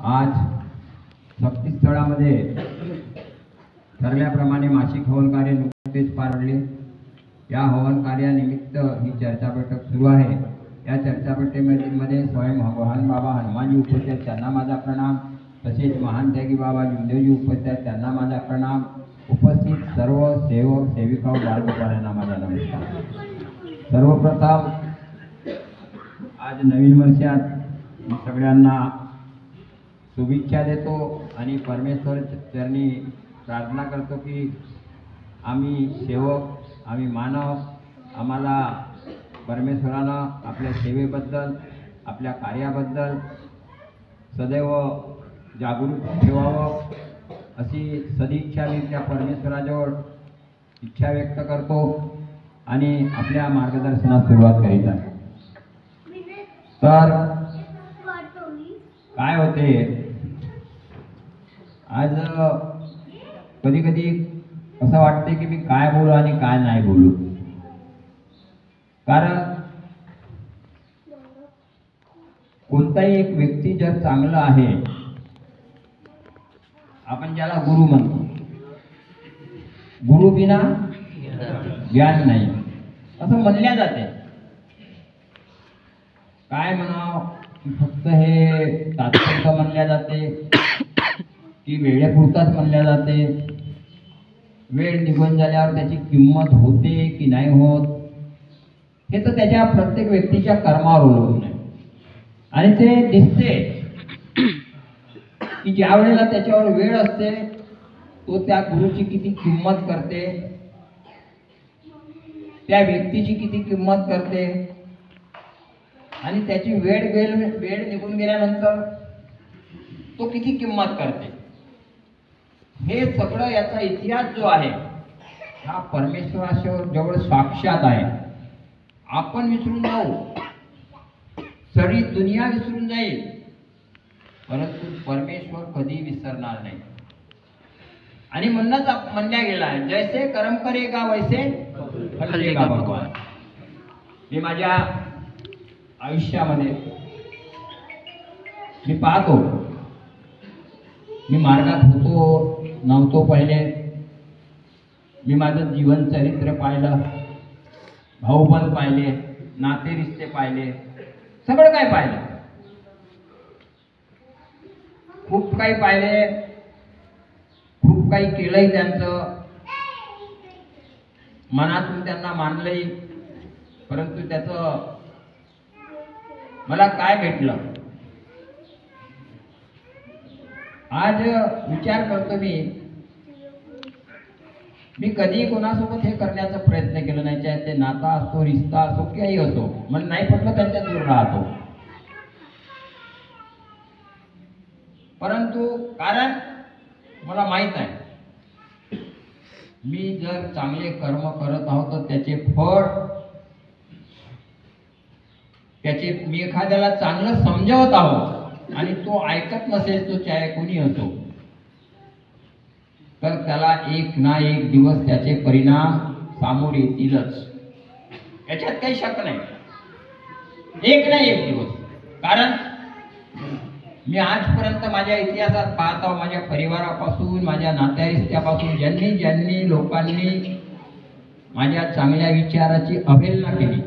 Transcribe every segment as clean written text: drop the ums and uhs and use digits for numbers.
आज शक्तीस्थळामध्ये ठरल्याप्रमाणे मासिक हवन कार्य नुकतेच पार पडले। या हवन कार्यानिमित्त ही चर्चा बैठक सुरू आहे। या चर्चा बैठकीमध्ये स्वयं भगवान बाबा हनुमानजी उपस्थित आहेत, त्यांना माझा प्रणाम। तसेच महान त्यागी बाबा जुमदेवजी उपस्थित आहेत, त्यांना माझा प्रणाम। उपस्थित सर्व सेवक सेविका व बालगोपाळांना माझा नमस्कार। सर्वप्रथम आज नवीन वर्षात मी सगळ्यांना शुभेच्छा देतो आणि परमेश्वर चरणी प्रार्थना करतो की आम्ही सेवक, आम्ही मानव, आम्हाला परमेश्वरानं आपल्या सेवेबद्दल, आपल्या कार्याबद्दल सदैव जागरूक ठेवावं अशी सदिच्छा मी त्या परमेश्वराजवळ इच्छा व्यक्त करतो आणि आपल्या मार्गदर्शनास सुरुवात करीत आहे। तर काय होते, आज कधी कधी असं वाटते की मी काय बोलू आणि काय नाही बोलू। कारण कोणताही एक व्यक्ती जर चांगला आहे, आपण ज्याला गुरु म्हणतो, गुरु बिना ज्ञान नाही असं म्हणल्या जाते। काय म्हणावं, फक्त हे तात्पुरतं म्हणल्या जाते की वेळेपुरताच म्हणल्या जाते, वेळ निघून झाल्यावर त्याची किंमत होते की नाही होत हे तर त्याच्या प्रत्येक व्यक्तीच्या कर्मावर अवलंबून आहे। आणि ते दिसते की ज्या वेळेला त्याच्यावर वेळ असते तो त्या गुरुची किती किंमत करते, त्या व्यक्तीची किती किंमत करते आणि त्याची वेळ निघून गेल्यानंतर तो किती किंमत करते। हे सगळं याचा इतिहास जो आहे हा परमेश्वराच्या जवळ साक्षात आहे। आपण विसरून जाऊ, सारी दुनिया विसरून जाईल, परंतु परमेश्वर कधी विसरणार नाही। आणि म्हणूनच म्हणल्या गेला आहे, जैसे कर्म करेगा वैसे फल देगा भगवान। मी माझ्या आयुष्यामध्ये मी पाहतो, मी मार्गात होतो नव्हतो पहिले, मी माझं जीवन चरित्र पाहिलं, भाऊबंद पाहिले, नाते रिश्ते पाहिले, सगळं काय पाहिलं, खूप काही पाहिले, खूप काही केलंय त्यांचं, मनातून त्यांना मानलंय, परंतु त्याचं मला काय भेटलं। आज विचार करतो मी कधी कोणासोबत हे करण्याचा प्रयत्न केला नाही, चाहे ते नाता असो, रिश्ता असो, काही असो, मला नाही पटलं त्यांच्या दूर राहतो। परंतु कारण मला माहित आहे मी जर चांगले कर्म करत आहोत तर त्याचे फळ, त्याचे मी एखाद्याला चांगलं समजावत आहोत आणि तो ऐकत नसेल, तो चाहे कोणी असो, तर त्याला एक ना एक दिवस त्याचे परिणाम सामोर येतीलच, याच्यात काही शक नाही, एक ना एक दिवस। कारण मी आजपर्यंत माझ्या इतिहासात पाहतो, माझ्या परिवारापासून, माझ्या नात्यारिस्त्यापासून ज्यांनी लोकांनी माझ्या चांगल्या विचाराची अवहेलना केली,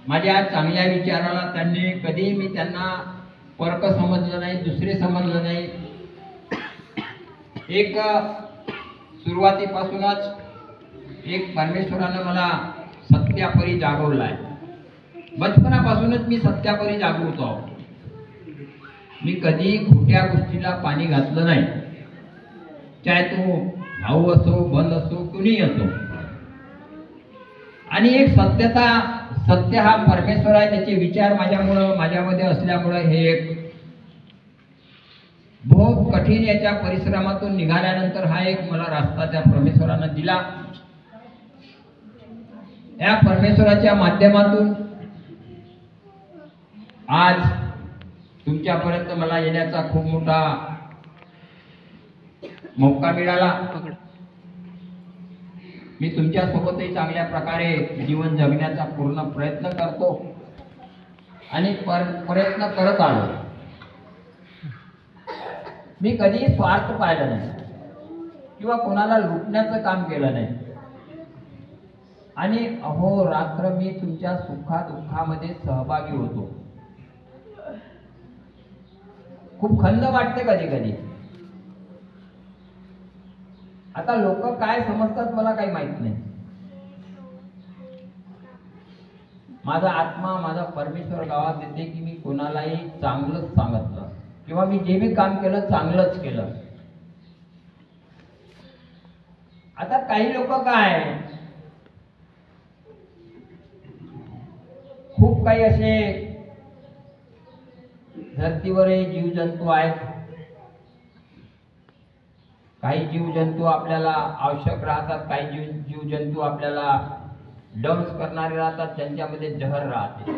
माझ्या चांगल्या विचाराला त्यांनी कधी मी त्यांना परक समजलं नाही, दुसरे समजलं नाही। एक सुरुवातीपासूनच एक परमेश्वरानं मला सत्यापरी जागवलाय, बचपनापासूनच मी सत्यापरी जागृत आहो। मी कधी खोट्या गोष्टीला पाणी घातलं नाही, चाहे तो भाऊ असो, बंद असो, कुणीही असो। आणि एक सत्य हा परमेश्वर आहे, त्याचे विचार माझ्यामध्ये असल्यामुळे हे एक बहुत कठीण याच्या परिश्रमातून निघाल्यानंतर हा एक मला रस्ता त्या परमेश्वरानं दिला। या परमेश्वराच्या माध्यमातून आज तुमच्यापर्यंत मला येण्याचा खूप मोठा मौका मिळाला। मी तुमच्या सोबतही चांगल्या प्रकारे जीवन जगण्याचा पूर्ण प्रयत्न करतो। आणि प्रयत्न करत आलो. मी कधीही स्वार्थ पाहिला नाही किंवा कोणाला लुटण्याचं काम केलं नाही. आणि अहोरात्र मी तुमच्या सुखादुःखामध्ये सहभागी होतो. खूप खंत वाटते कधी कधी. आता लोक काय समजतात मला काही माहित नाही. माझा आत्मा, माझा परमेश्वर गावात देते की मी कोणालाही चांगलंच सांगितलं किंवा मी जे मी काम केलं चांगलंच केलं. आता काही लोक काय, खूप काही असे धर्तीवर जीवजंतू आहेत. काही जीवजंतू आपल्याला आवश्यक राहतात, काही जीवजंतू आपल्याला डंस करणारे राहतात, त्यांच्यामध्ये जहर राहते.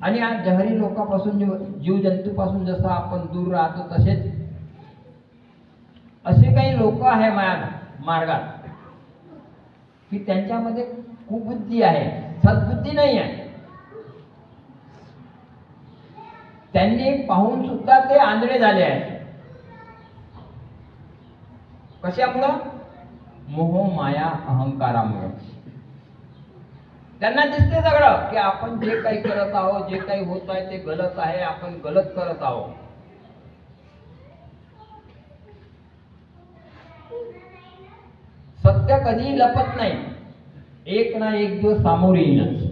आणि आज जहरी लोकांपासून, जीवजंतूपासून जसं आपण दूर राहतो तसेच असे काही लोक आहे मार्गात की त्यांच्यामध्ये कुबुद्धी आहे, सद्बुद्धी नाही आहे. त्यांनी पाहून सुद्धा ते आंधळे झाले आहेत. कशामुळं? मोह माया अहंकारामुळे. त्यांना दिसते सगळं की आपण जे काही करत आहोत, जे काही होत आहे ते गलत आहे, आपण गलत करत आहोत. सत्य कधीही लपत नाही, एक ना एक दिवस सामोर येईलच.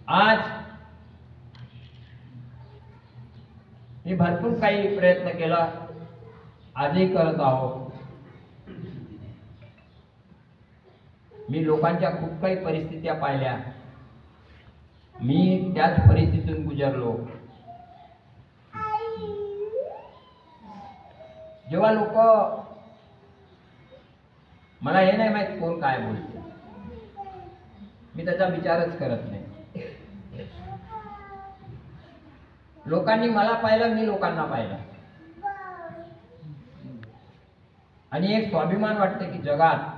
आज मी भरपूर काही प्रयत्न केला, आजही करत आहोत. मी लोकांच्या खूप काही परिस्थित्या पाहिल्या, मी त्याच परिस्थितीतून गुजरलो. जेव्हा लोक, मला हे नाही माहित कोण काय बोलते, मी त्याचा विचारच करत नाही. लोकांनी मला पाहिलं, मी लोकांना पाहिलं. आणि एक स्वाभिमान वाटते की जगात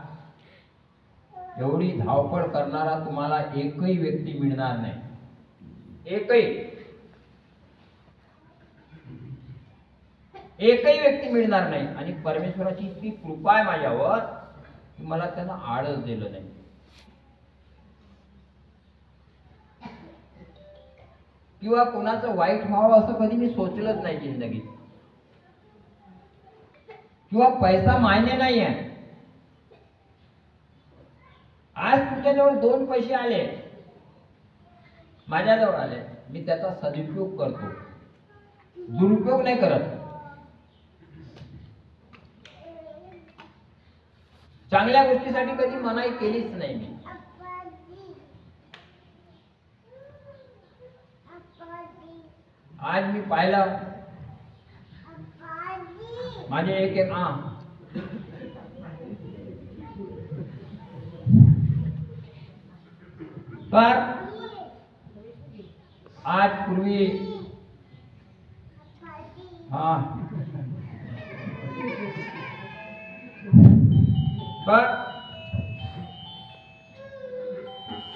एवढी धावपळ करणारा तुम्हाला एकही व्यक्ती मिळणार नाही, एकही व्यक्ती मिळणार नाही. आणि परमेश्वराची इतकी कृपा आहे माझ्यावर की मला त्यानं आळस दिलं नाही. किंवा कोणाचं वाईट व्हावं असं कधी मी सोचलंच नाही जिंदगीत. किंवा पैसा मायने नाही आहे. आज तुमच्याजवळ 2 पैसे आले, माझ्याजवळ आले, मी त्याचा सदुपयोग करतो, दुरुपयोग नाही करत. चांगल्या गोष्टीसाठी कधी मनाई केलीच नाही मी. आज मी पाहिलं माझे एक तर आज पूर्वी तर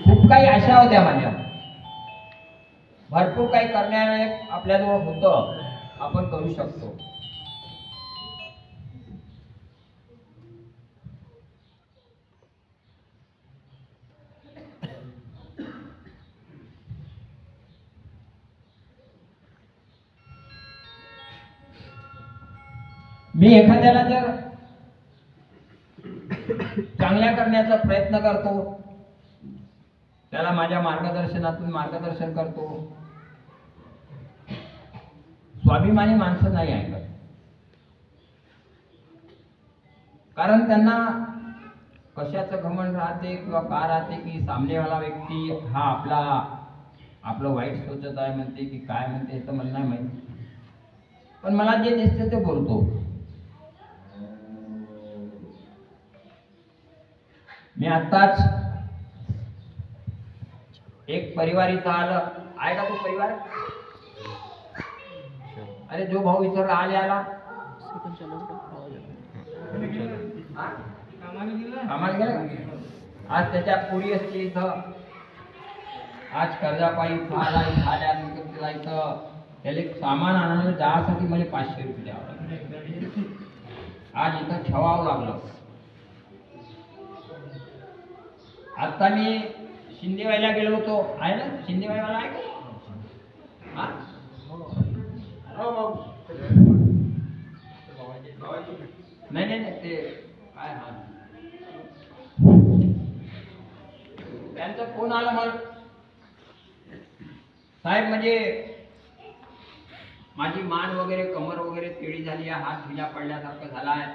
खूप काही आशा होत्या माझ्या, भरपूर काही करण्याने आपल्याजवळ होतं, आपण करू शकतो. मी एखाद्याला जर चांगल्या करण्याचा प्रयत्न करतो, त्याला माझ्या मार्गदर्शनातून मार्गदर्शन करतो. स्वाभिमानी माणसं नाही ऐकत, कारण त्यांना कशाचं घमंड राहते किंवा का राहते की सामनेवाला व्यक्ती हा आपलं वाईट सोचत आहे म्हणते की काय म्हणते तर मला नाही माहिती. पण मला जे दिसते ते बोलतो. मी आत्ताच एक परिवार इथं आलं आहे का, तो परिवार, अरे जो भाऊ इथं आले आला कामाला गेला का? आज त्याच्या पुरी असते इथं, आज कर्जापायी झाल्यानंतर तिला इथं त्याला एक सामान आणायला जासाठी मला 500 रुपये द्यावं लागले. आज इथं ठेवावं लागलं. आता मी शिंदेवाईला गेलो होतो, आहे ना शिंदेवाईवाला आहे का? हा? नाही नाही नाही, ते काय हा त्यांचा फोन आला मला, साहेब म्हणजे माझी मान वगैरे कमर वगैरे तेडी झाली आहे, हात ढिला पडल्यासारखं झाला आहे,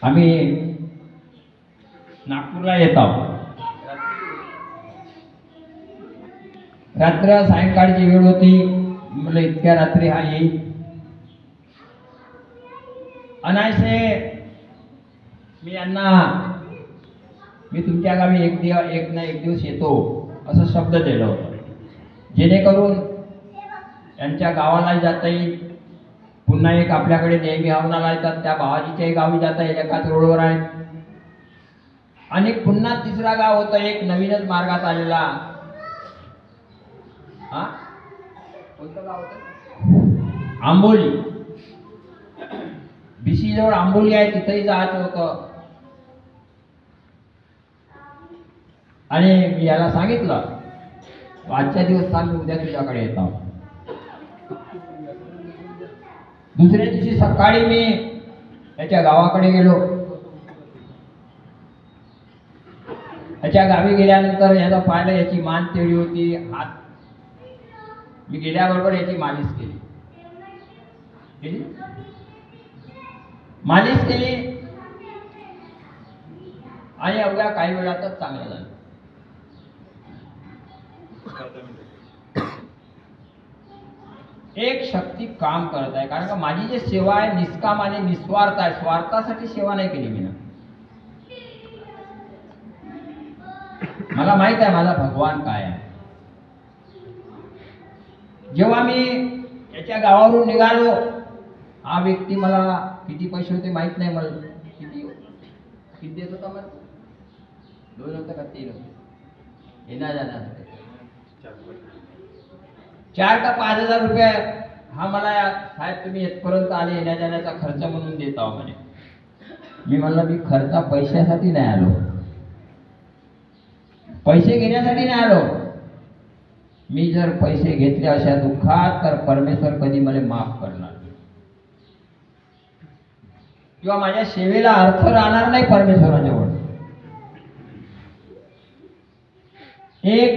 आम्ही नागपूरला येत आहोत. रात्र सायंकाळची वेळ होती, मला इतक्या रात्री हा येईल. अनायसे मी यांना मी तुमच्या गावी एक ना एक दिवस येतो असं शब्द दिलं होतं, जेणेकरून यांच्या गावालाही जाता येईल. पुन्हा एक आपल्याकडे नेहमी हवनाला येतात त्या भावाजीच्याही गावी जाता येईल, एकाच रोडवर आहे. आणि पुन्हा तिसरा गाव होतं एक नवीनच मार्गात आलेला, हा कोणतं गाव होतं? आंबोली. बीसी जवळ आंबोली आहे, तिथेही जायचं होतं. आणि मी याला सांगितलं आजच्या दिवस थांब, उद्या तुझ्याकडे येत आहोत. दुसऱ्या दिवशी सकाळी मी त्याच्या गावाकडे गेलो. त्याच्या गावी गेल्यानंतर याला पाहिलं, याची मान तेवढी होती, हात मी गेल्याबरोबर याची मालिश केली आणि अवघ्या काही वेळातच चांगलं झालं. एक शक्ती काम करत आहे, कारण का माझी जी सेवा आहे निष्काम आणि निस्वार्थ आहे, स्वार्थासाठी सेवा नाही केली मी ना. मला माहित आहे माझा भगवान काय आहे. जेव्हा मी याच्या गावावरून निघालो, हा व्यक्ती मला किती पैसे होते माहित नाही, मला किती देत होता, मला 2 होतं का 3 होते येण्या जाण्यासाठी, 4 का 5,000 रुपये हा मला साहेब तुम्ही इथपर्यंत आले येण्या जाण्याचा खर्च म्हणून देत आहो म्हणे. मी म्हणलं मी खर्चा पैशासाठी नाही आलो, पैसे घेण्यासाठी नाही आलो. मी जर पैसे घेतले अशा दुःखात तर परमेश्वर कधी मला माफ करणार किंवा माझ्या सेवेला अर्थ राहणार नाही परमेश्वराजवळ. एक